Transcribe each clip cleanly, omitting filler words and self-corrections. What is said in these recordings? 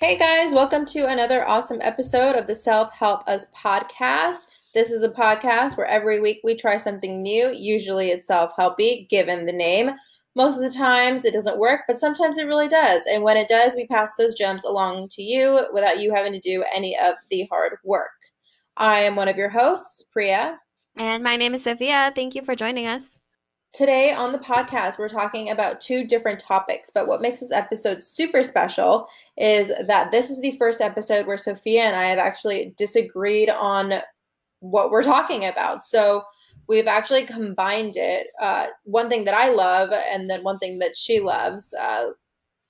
Hey guys, welcome to another awesome episode of the Self Help Us podcast. This is a podcast where every week we try something new. Usually it's self-helpy, given the name. Most of the times it doesn't work, but sometimes it really does. And when it does, we pass those gems along to you without you having to do any of the hard work. I am one of your hosts, Priya. And my name is Sophia. Thank you for joining us. Today on the podcast, we're talking about two different topics, but what makes this episode super special is that this is the first episode where Sophia and I have actually disagreed on what we're talking about. So we've actually combined it. One thing that I love, and then one thing that she loves.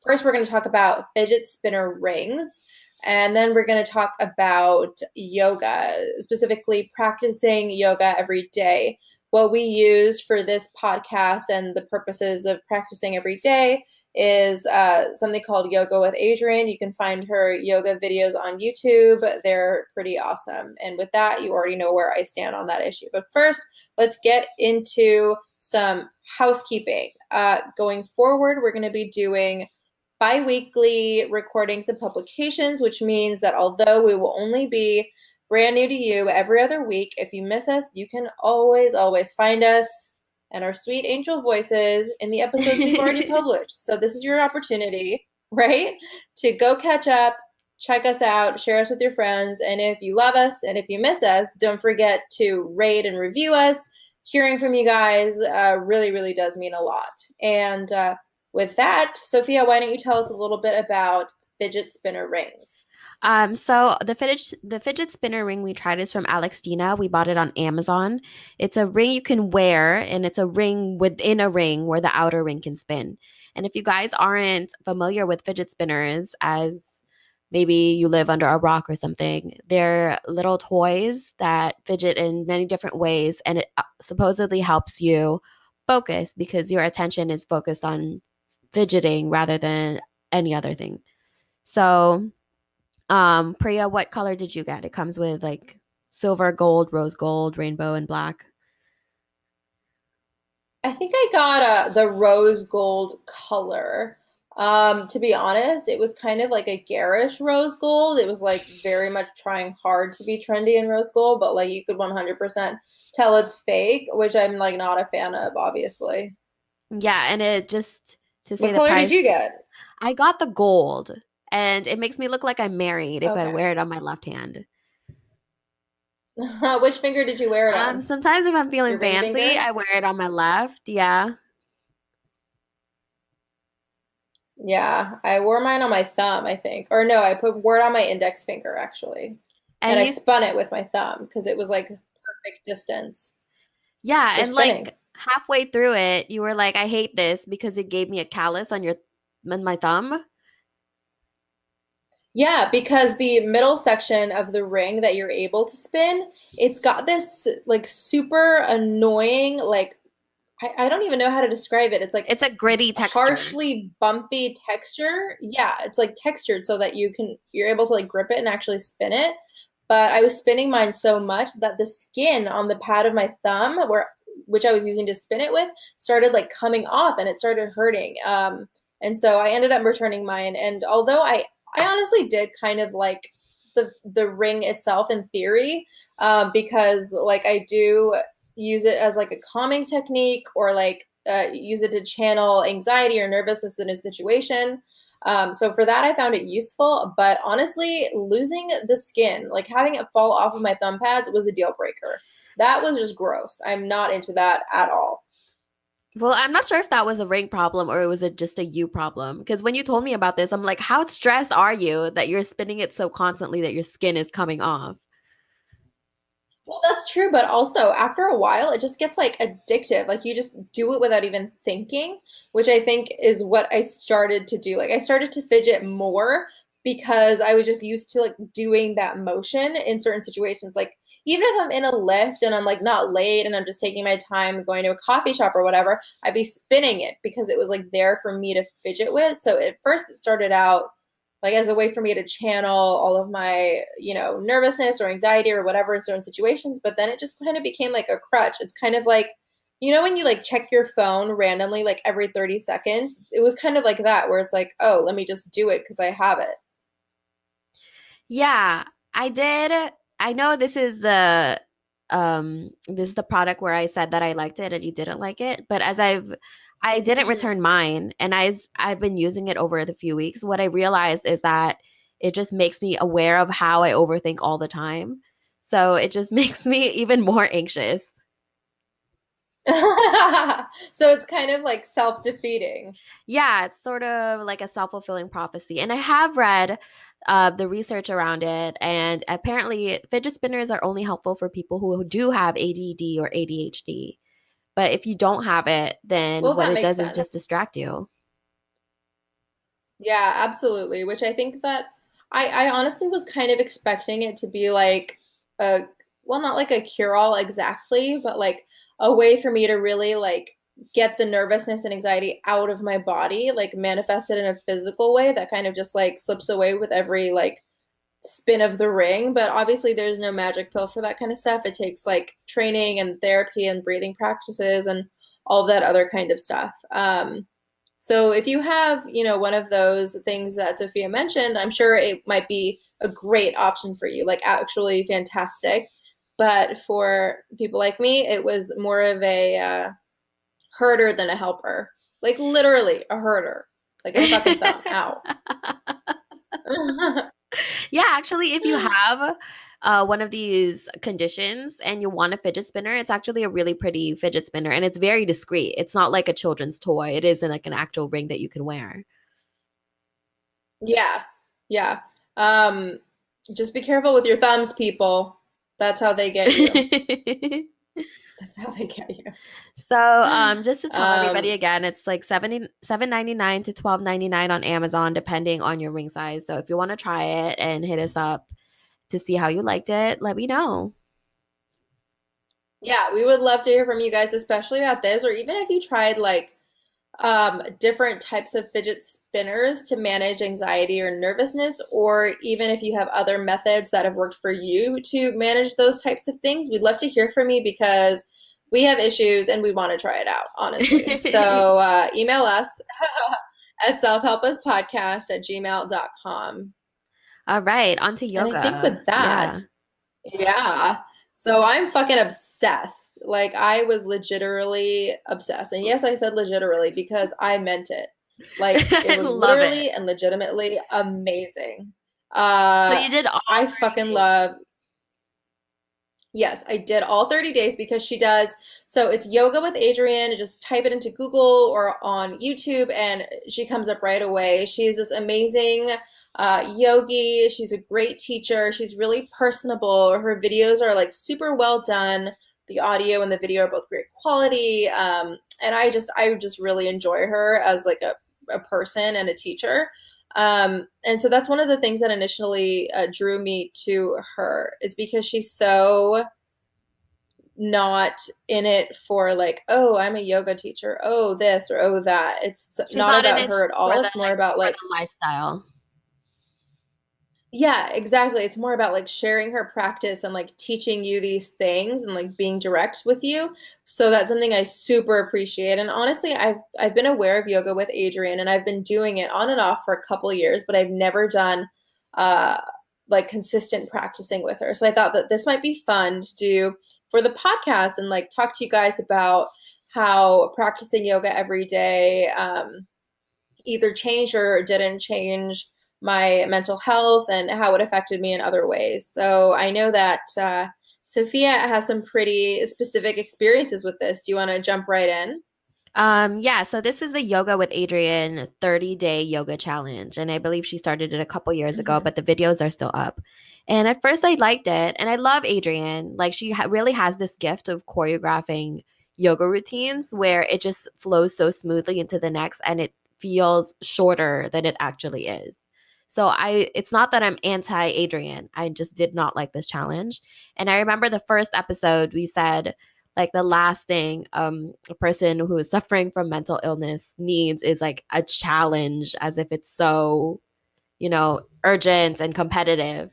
First, we're going to talk about fidget spinner rings. And then we're going to talk about yoga, specifically practicing yoga every day. What we used for this podcast and the purposes of practicing every day is something called Yoga with Adriene. You can find her yoga videos on YouTube. They're pretty awesome. And with that, you already know where I stand on that issue. But first, let's get into some housekeeping. Going forward, we're going to be doing bi-weekly recordings and publications, which means that although we will only be brand new to you every other week, if you miss us, you can always find us and our sweet angel voices in the episodes we've already published. So this is your opportunity, right? To go catch up, check us out, share us with your friends. And if you love us and if you miss us, don't forget to rate and review us. Hearing from you guys really does mean a lot. And with that, Sophia, why don't you tell us a little bit about fidget spinner rings? So the fidget spinner ring we tried is from Alextina. We bought it on Amazon. It's a ring you can wear, and it's a ring within a ring where the outer ring can spin. And if you guys aren't familiar with fidget spinners, as maybe you live under a rock or something, they're little toys that fidget in many different ways, and it supposedly helps you focus because your attention is focused on fidgeting rather than any other thing. So, Priya, what color did you get? It comes with like silver, gold, rose gold, rainbow, and black. I think I got the rose gold color. To be honest, it was kind of like a garish rose gold. It was like very much trying hard to be trendy in rose gold, but like you could 100% tell it's fake, which I'm like not a fan of, obviously. Yeah, and it just to say What the color did you price, get? I got the gold, and it makes me look like I'm married if I Okay. wear it on my left hand. Which finger did you wear it on? Sometimes if I'm feeling Your ring fancy, finger? I wear it on my left. Yeah. Yeah, I wore mine on my thumb, I think. Or no, I wore it on my index finger actually. And And I you, spun it with my thumb because it was like perfect distance yeah, for and spinning. like halfway through it, you were like, I hate this because it gave me a callus on my thumb. Yeah, because the middle section of the ring that you're able to spin, it's got this like super annoying, like I don't even know how to describe it. It's like It's a gritty texture. harshly bumpy texture. Yeah, it's like textured so that you're able to like grip it and actually spin it. But I was spinning mine so much that the skin on the pad of my thumb, where which I was using to spin it with, started like coming off and it started hurting. And so I ended up returning mine. And although I honestly did kind of like the ring itself in theory, because like I do use it as like a calming technique or like use it to channel anxiety or nervousness in a situation. So for that, I found it useful. But honestly, losing the skin, like having it fall off of my thumb pads, was a deal breaker. That was just gross. I'm not into that at all. Well, I'm not sure if that was a ring problem or it was just a you problem. Because when you told me about this, I'm like, how stressed are you that you're spinning it so constantly that your skin is coming off? Well, that's true, but also after a while, it just gets like addictive. Like you just do it without even thinking, which I think is what I started to do. Like I started to fidget more because I was just used to like doing that motion in certain situations. Like even if I'm in a lift and I'm like not late and I'm just taking my time going to a coffee shop or whatever, I'd be spinning it because it was like there for me to fidget with. So at first it started out like as a way for me to channel all of my, nervousness or anxiety or whatever in certain situations. But then it just kind of became like a crutch. It's kind of like, when you like check your phone randomly, like every 30 seconds, it was kind of like that, where it's like, oh, let me just do it because I have it. Yeah, I did. I know this is the product where I said that I liked it and you didn't like it, but I didn't Mhm. return mine and I've been using it over the few weeks. What I realized is that it just makes me aware of how I overthink all the time. So it just makes me even more anxious. So it's kind of like self-defeating. Yeah, it's sort of like a self-fulfilling prophecy. And I have read the research around it, and apparently fidget spinners are only helpful for people who do have ADD or ADHD. But if you don't have it, then Well, what that it makes does is just sense. distract you. Yeah, absolutely. Which I think that I honestly was kind of expecting it to be like a, well, not like a cure-all exactly, but like a way for me to really like get the nervousness and anxiety out of my body, like manifested in a physical way that kind of just like slips away with every like spin of the ring. But obviously there's no magic pill for that kind of stuff. It takes like training and therapy and breathing practices and all that other kind of stuff. So if you have, one of those things that Sophia mentioned, I'm sure it might be a great option for you, like actually fantastic. But for people like me, it was more of a herder than a helper. Like literally a herder, like my fucking thumb. Ow. Yeah, actually, if you have one of these conditions and you want a fidget spinner, it's actually a really pretty fidget spinner and it's very discreet. It's not like a children's toy. It isn't like an actual ring that you can wear. Yeah, yeah. Um, just be careful with your thumbs, people. That's how they get you. That's how they get you. So, just to tell everybody Um, again, it's like 7.99 to 12.99 on Amazon, depending on your ring size. So if you want to try it and hit us up to see how you liked it, let me know. yeah, we would love to hear from you guys, especially about this, or even if you tried like different types of fidget spinners to manage anxiety or nervousness, or even if you have other methods that have worked for you to manage those types of things. We'd love to hear from you because we have issues and we want to try it out, honestly. So email us at selfhelpuspodcast@gmail.com. All right, on to And I think yoga. with that, Yeah. yeah. So I'm fucking obsessed. Like I was legitimately obsessed. And yes, I said legitimately because I meant it. Like it I was love it. literally and legitimately amazing. So Uh you did all I 30 fucking days. love. Yes, I did all 30 days because she does. So it's yoga with Adriene. Just type it into Google or on YouTube and she comes up right away. She's this amazing yogi. She's a great teacher. She's really personable. Her videos are like super well done. The audio and the video are both great quality. And I just really enjoy her as like a person and a teacher. And so that's one of the things that initially drew me to her is because she's so not in it for like, oh, I'm a yoga teacher, oh, this or oh, that. It's She's not not in about it her at all. It's more about for like, the lifestyle. yeah, exactly. It's more about like sharing her practice and like teaching you these things and like being direct with you. So that's something I super appreciate. And honestly, I've been aware of yoga with Adriene and I've been doing it on and off for a couple years, but I've never done uh like consistent practicing with her. So I thought that this might be fun to do for the podcast and like talk to you guys about how practicing yoga every day either changed or didn't change my mental health and how it affected me in other ways. So I know that Sophia has some pretty specific experiences with this. Do you want to jump right in? Yeah, so this is the Yoga with Adriene 30-day yoga challenge. And I believe she started it a couple years ago, Mhm. but the videos are still up. And at first I liked it, and I love Adriene. Like she really has this gift of choreographing yoga routines where it just flows so smoothly into the next and it feels shorter than it actually is. So it's not that I'm anti Adriene. I just did not like this challenge. And I remember the first episode we said like the last thing a person who is suffering from mental illness needs is like a challenge as if it's so urgent and competitive.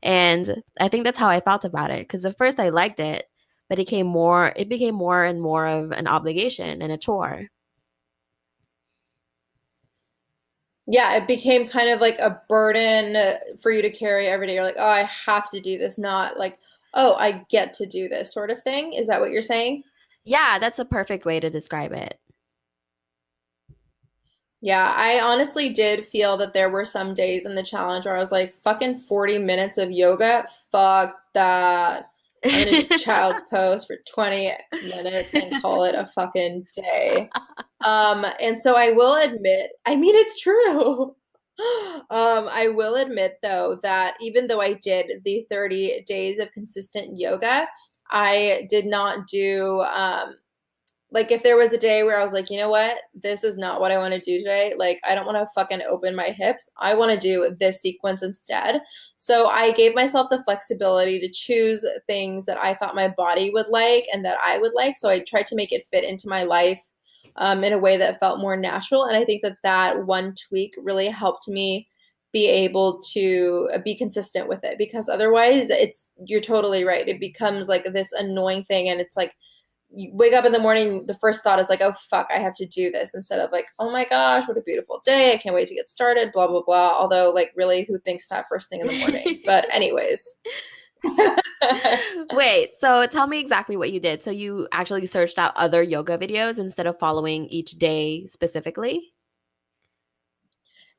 And I think that's how I felt about it because at first I liked it, but it became more and more of an obligation and a chore. yeah, it became kind of like a burden for you to carry every day. You're like, oh, I have to do this, not like, oh, I get to do this sort of thing. Is that what you're saying? Yeah, that's a perfect way to describe it. Yeah, I honestly did feel that there were some days in the challenge where I was like, fucking 40 minutes of yoga? Fuck that. I'm gonna do child's pose for 20 minutes and call it a fucking day. And so I will admit, I mean, it's true. I will admit though that even though I did the 30 days of consistent yoga, I did not do like if there was a day where I was like, you know what, this is not what I want to do today. Like I don't want to fucking open my hips. I want to do this sequence instead. So I gave myself the flexibility to choose things that I thought my body would like and that I would like. So I tried to make it fit into my life in a way that felt more natural. And I think that that one tweak really helped me be able to be consistent with it because otherwise you're totally right. It becomes like this annoying thing and it's like you wake up in the morning, the first thought is like, oh fuck, I have to do this instead of like, oh my gosh, what a beautiful day. I can't wait to get started, blah, blah, blah. Although, like, really, who thinks that first thing in the morning? But, anyways. Wait, so tell me exactly what you did. So you actually searched out other yoga videos instead of following each day specifically?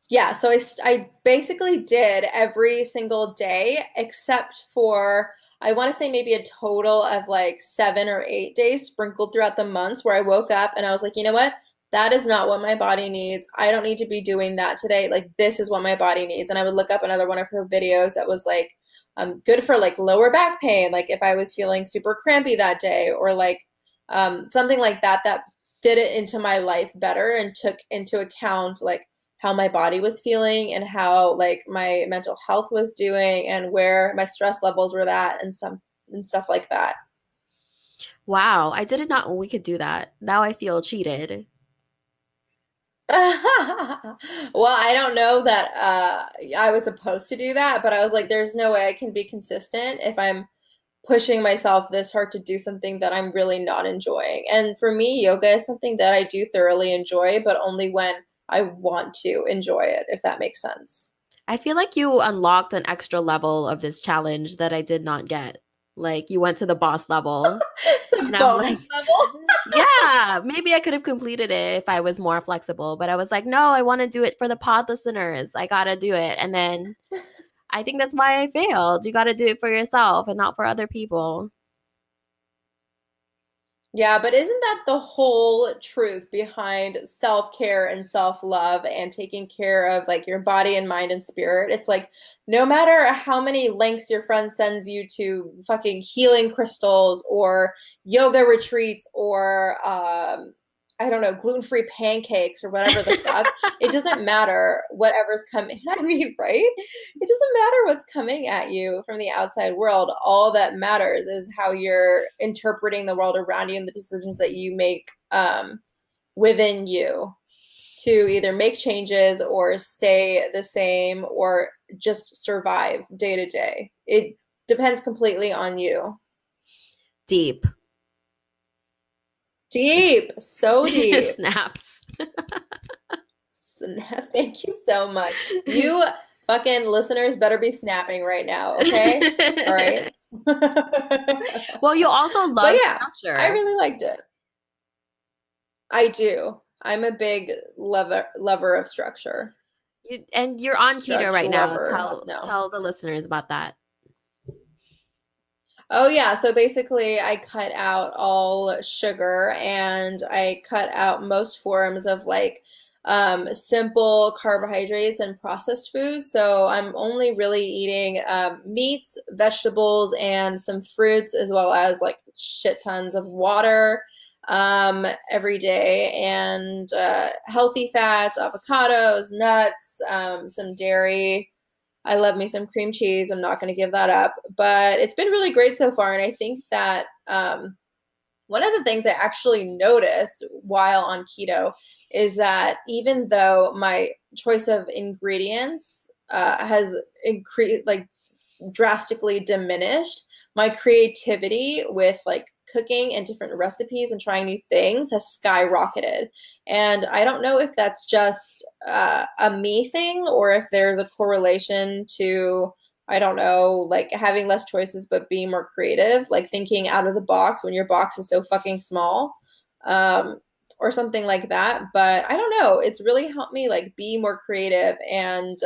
Yeah, so I basically did every single day except for I want to say maybe a total of like 7 or 8 days sprinkled throughout the months where I woke up and I was like, you know what? That is not what my body needs. I don't need to be doing that today. Like this is what my body needs. And I would look up another one of her videos that was like good for like lower back pain, like if I was feeling super crampy that day or like something like that that fit it into my life better and took into account like how my body was feeling and how like my mental health was doing and where my stress levels were at and stuff like that. Wow, I did not know we could do that. Now I feel cheated. Well, I don't know that I was supposed to do that, but I was like, there's no way I can be consistent if I'm pushing myself this hard to do something that I'm really not enjoying. And for me, yoga is something that I do thoroughly enjoy, but only when I want to enjoy it, if that makes sense. I feel like you unlocked an extra level of this challenge that I did not get. Like you went to the boss level, It's a and I'm like, bonus level. yeah, maybe I could have completed it if I was more flexible, but I was like, no, I want to do it for the pod listeners. I got to do it. And then I think that's why I failed. You got to do it for yourself and not for other people. Yeah, but isn't that the whole truth behind self-care and self-love and taking care of like your body and mind and spirit? It's like no matter how many links your friend sends you to fucking healing crystals or yoga retreats or I don't know, gluten-free pancakes or whatever the fuck, it doesn't matter whatever's coming. I mean, right? It doesn't matter what's coming at you from the outside world. All that matters is how you're interpreting the world around you and the decisions that you make within you to either make changes or stay the same or just survive day to day. It depends completely on you. Deep. Deep, so deep. Snaps. Thank you so much. You fucking listeners better be snapping right now, okay? All right. Well, you also But love yeah, I structure. really liked it. I do. I'm a big lover of structure. And you're on keto right Structure now. lover. Tell No. the listeners about that. Oh yeah, so basically I cut out all sugar and I cut out most forms of like simple carbohydrates and processed foods. So I'm only really eating meats, vegetables, and some fruits, as well as like shit tons of water every day, and healthy fats, avocados, nuts, some dairy. I love me some cream cheese. I'm not going to give that up, but it's been really great so far. And I think that one of the things I actually noticed while on keto is that even though my choice of ingredients has increased, like drastically diminished, my creativity with like cooking and different recipes and trying new things has skyrocketed. And I don't know if that's just a me thing or if there's a correlation to, I don't know, like having less choices but being more creative, like thinking out of the box when your box is so fucking small. Or something like that. But I don't know. It's really helped me like be more creative and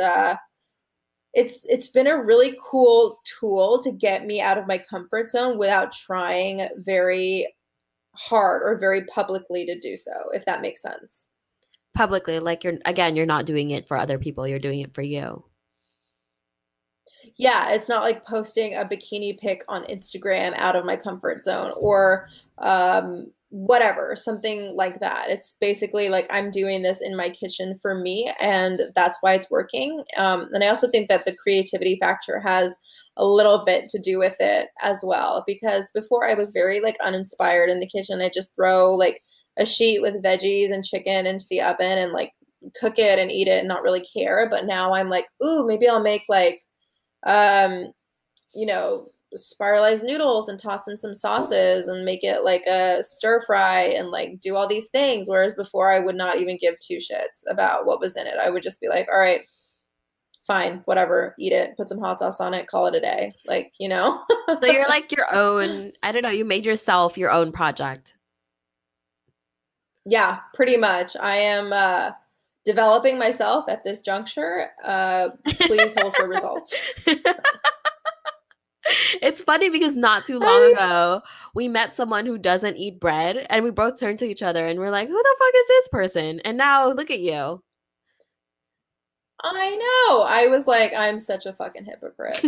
it's been a really cool tool to get me out of my comfort zone without trying very hard or very publicly to do so, if that makes sense. Publicly, like you're not doing it for other people, you're doing it for you. Yeah, it's not like posting a bikini pic on Instagram out of my comfort zone or whatever, something like that. It's basically like I'm doing this in my kitchen for me, and that's why it's working. And I also think that the creativity factor has a little bit to do with it as well, because before I was very like uninspired in the kitchen. I just throw like a sheet with veggies and chicken into the oven and like cook it and eat it and not really care. But now I'm like, ooh, maybe I'll make like um, spiralize noodles and toss in some sauces and make it like a stir fry and like do all these things. Whereas before, I would not even give two shits about what was in it. I would just be like, all right, fine, whatever, eat it, put some hot sauce on it, call it a day. Like, you know? So you're like your own, I don't know, you made yourself your own project. Yeah, pretty much. I am developing myself at this juncture. Please hold for results. It's funny because not too long I ago, we met someone who doesn't eat bread, and we both turned to each other and we're like, who the fuck is this person? And now look at you. I know. I was like, I'm such a fucking hypocrite.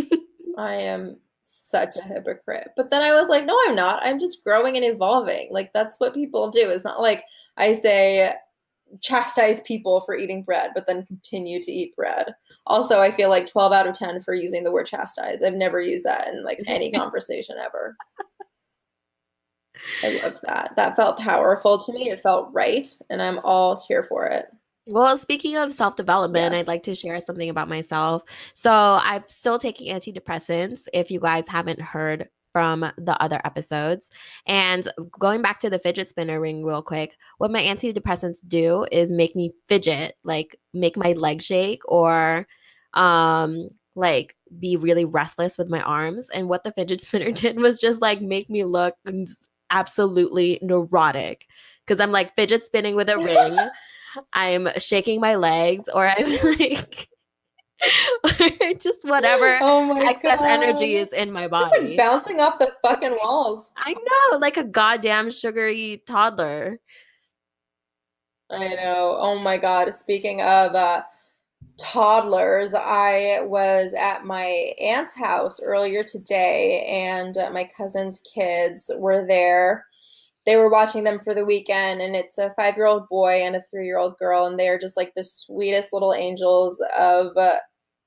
I am such a hypocrite. But then I was like, no, I'm not. I'm just growing and evolving. Like that's what people do. It's not like I say chastise people for eating bread, but then continue to eat bread. Also, I feel like 12 out of 10 for using the word chastise. I've never used that in like any conversation ever. I loved that. That felt powerful to me. It felt right, and I'm all here for it. Well, speaking of self-development, I'd Yes. like to share something about myself. So, I'm still taking antidepressants, if you guys haven't heard from the other episodes. And going back to the fidget spinner ring real quick, what my antidepressants do is make me fidget, like make my leg shake or like be really restless with my arms. And what the fidget spinner did was just like make me look absolutely neurotic because I'm like fidget spinning with a ring. I'm shaking my legs or I'm like or just whatever Oh my excess energy God. is in my Just like body. bouncing off the fucking walls. I know, like a goddamn sugary toddler. I know. Oh my God. Speaking of toddlers, I was at my aunt's house earlier today, and my cousin's kids were there. They were watching them for the weekend, and it's a 5-year-old boy and a 3-year-old girl, and they are just like the sweetest little angels of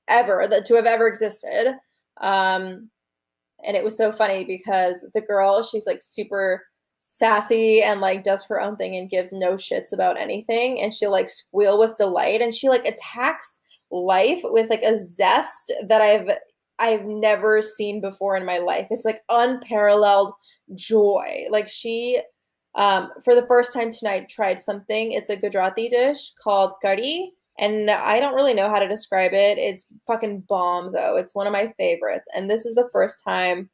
ever that to have ever existed. Um, and it was so funny because the girl, she's like super sassy and like does her own thing and gives no shits about anything, and she'll like squeal with delight, and she like attacks life with like a zest that I've never seen before in my life. It's like unparalleled joy. Like she for the first time tonight tried something. It's a Gujarati dish called curry, and I don't really know how to describe it. It's fucking bomb though. It's one of my favorites. And this is the first time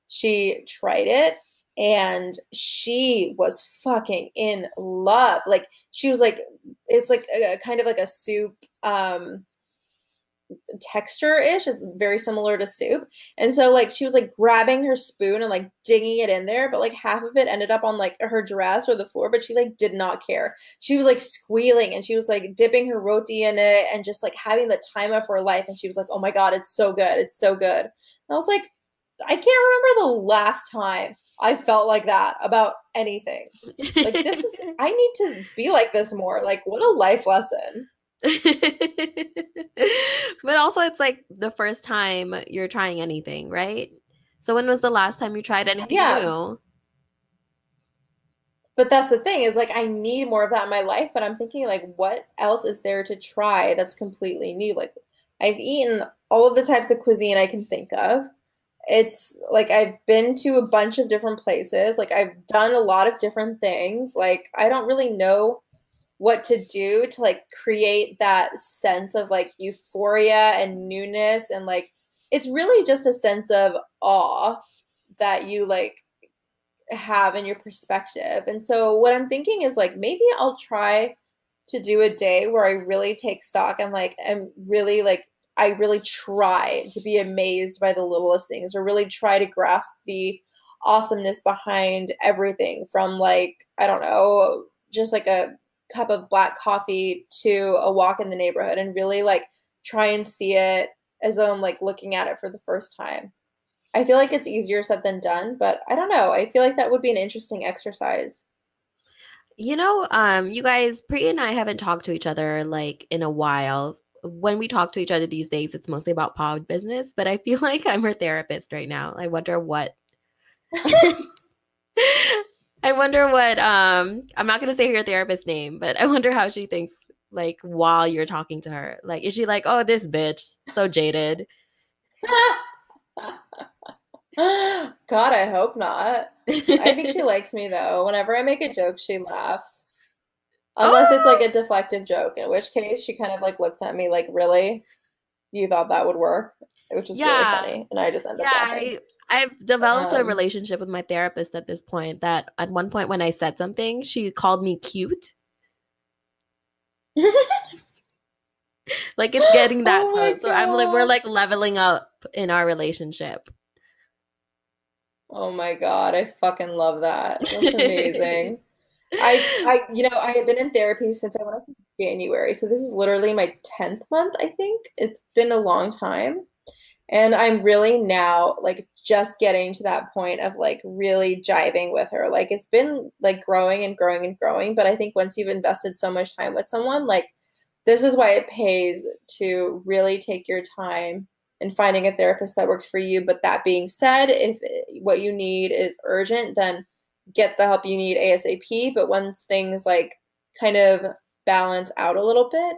she tried it, and she was fucking in love. Like she was like it's like a kind of like a soup texture-ish. It's very similar to soup. And so like she was like grabbing her spoon and like digging it in there, but like half of it ended up on like her dress or the floor, but she like did not care. She was like squealing and she was like dipping her roti in it and just like having the time of her life. And she was like, "Oh my God, it's so good. It's so good." And I was like, I can't remember the last time I felt like that about anything. Like this is I need to be like this more. Like what a life lesson. But also it's like the first time you're trying anything, right? So when was the last time you tried anything Yeah, new? but that's the thing is like I need more of that in my life, but I'm thinking like what else is there to try that's completely new? Like I've eaten all of the types of cuisine I can think of. It's like I've been to a bunch of different places. Like I've done a lot of different things. Like I don't really know what to do to like create that sense of like euphoria and newness and like it's really just a sense of awe that you like have in your perspective. And so what I'm thinking is like maybe I'll try to do a day where I really take stock and like am really like I really try to be amazed by the littlest things or really try to grasp the awesomeness behind everything from like I don't know, just like a cup of black coffee to a walk in the neighborhood and really like try and see it as though I'm like looking at it for the first time. I feel like it's easier said than done, but I don't know. I feel like that would be an interesting exercise. You guys, Pri and I haven't talked to each other like in a while. When we talk to each other these days, it's mostly about pod business, but I feel like I'm her therapist right now. I wonder what I wonder what I'm not gonna say her therapist name, but I wonder how she thinks like while you're talking to her. Like, is she like, oh, this bitch, so jaded? God, I hope not. I think she likes me though. Whenever I make a joke, she laughs. Unless it's like Oh, a deflective joke, in which case she kind of like looks at me like, really? You thought that would work? Which is really yeah. funny. And I just end Yeah, up laughing. I've developed a Um, relationship with my therapist at this point that at one point when I said something, she called me cute. Like it's getting that oh my close. So I'm like we're God. like leveling up in our relationship. Oh my God. I fucking love that. That's amazing. I have been in therapy since I want to say January. So this is literally my 10th month, I think. It's been a long time. And I'm really now like just getting to that point of like really jiving with her. Like it's been like growing and growing and growing, but I think once you've invested so much time with someone, like this is why it pays to really take your time in finding a therapist that works for you. But that being said, if what you need is urgent, then get the help you need ASAP. But once things like kind of balance out a little bit,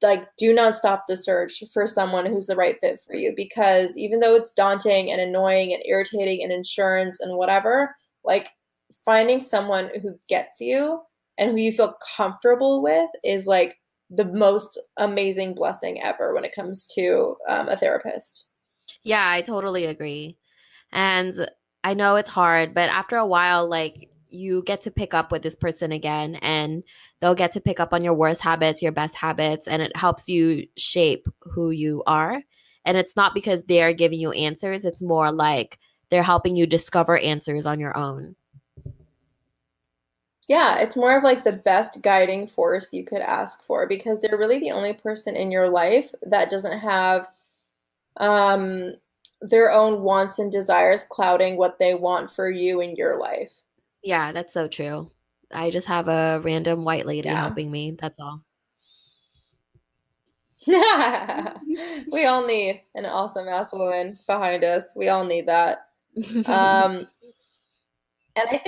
like do not stop the search for someone who's the right fit for you because even though it's daunting and annoying and irritating and insurance and whatever, like finding someone who gets you and who you feel comfortable with is like the most amazing blessing ever when it comes to a therapist. Yeah, I totally agree. And I know it's hard, but after a while, like you get to pick up with this person again, and they'll get to pick up on your worst habits, your best habits, and it helps you shape who you are. And it's not because they're giving you answers, it's more like they're helping you discover answers on your own. Yeah, it's more of like the best guiding force you could ask for because they're really the only person in your life that doesn't have um, their own wants and desires clouding what they want for you in your life. Yeah, that's so true. I just have a random white lady Yeah. helping me. That's all. We all need an awesome ass woman behind us. We all need that. Um, and I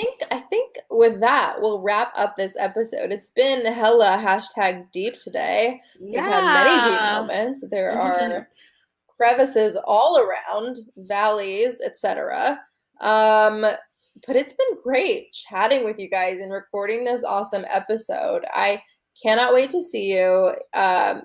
think with that, we'll wrap up this episode. It's been hella hashtag deep today. We've had many deep Yeah. moments. There are crevices all around, valleys, etc. Um, but it's been great chatting with you guys and recording this awesome episode. I cannot wait to see you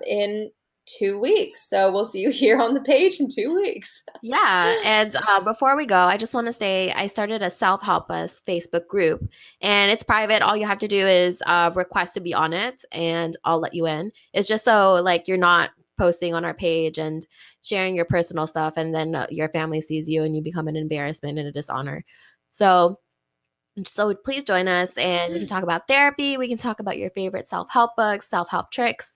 in 2 weeks. So we'll see you here on the page in 2 weeks. Yeah, and before we go, I just want to say I started a Self Help Us Facebook group, and it's private. All you have to do is request to be on it, and I'll let you in. It's just so like you're not posting on our page and sharing your personal stuff, and then your family sees you and you become an embarrassment and a dishonor. So please join us, and we can talk about therapy. We can talk about your favorite self help books, self help tricks,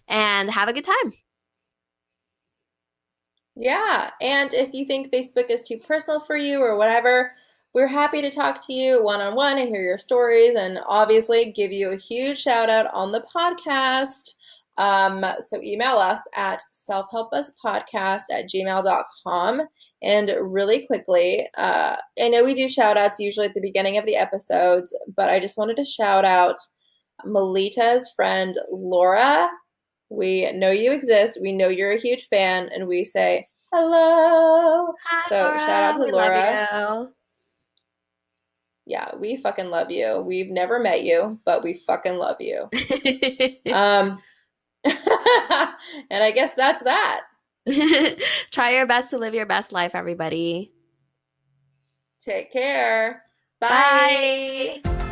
and have a good time. Yeah, and if you think Facebook is too personal for you or whatever, we're happy to talk to you one on one and hear your stories and obviously give you a huge shout out on the podcast. So email us at selfhelpuspodcast@gmail.com. And really quickly, I know we do shout outs usually at the beginning of the episodes, but I just wanted to shout out Melita's friend Laura We know you exist. We know you're a huge fan, and we say hello. Hi, So shout out Laura. to We love Laura. you. Yeah, we fucking love you. We've never met you, but we fucking love you. Um, and I guess that's that. Try your best to live your best life, everybody. Take care. Bye. Bye.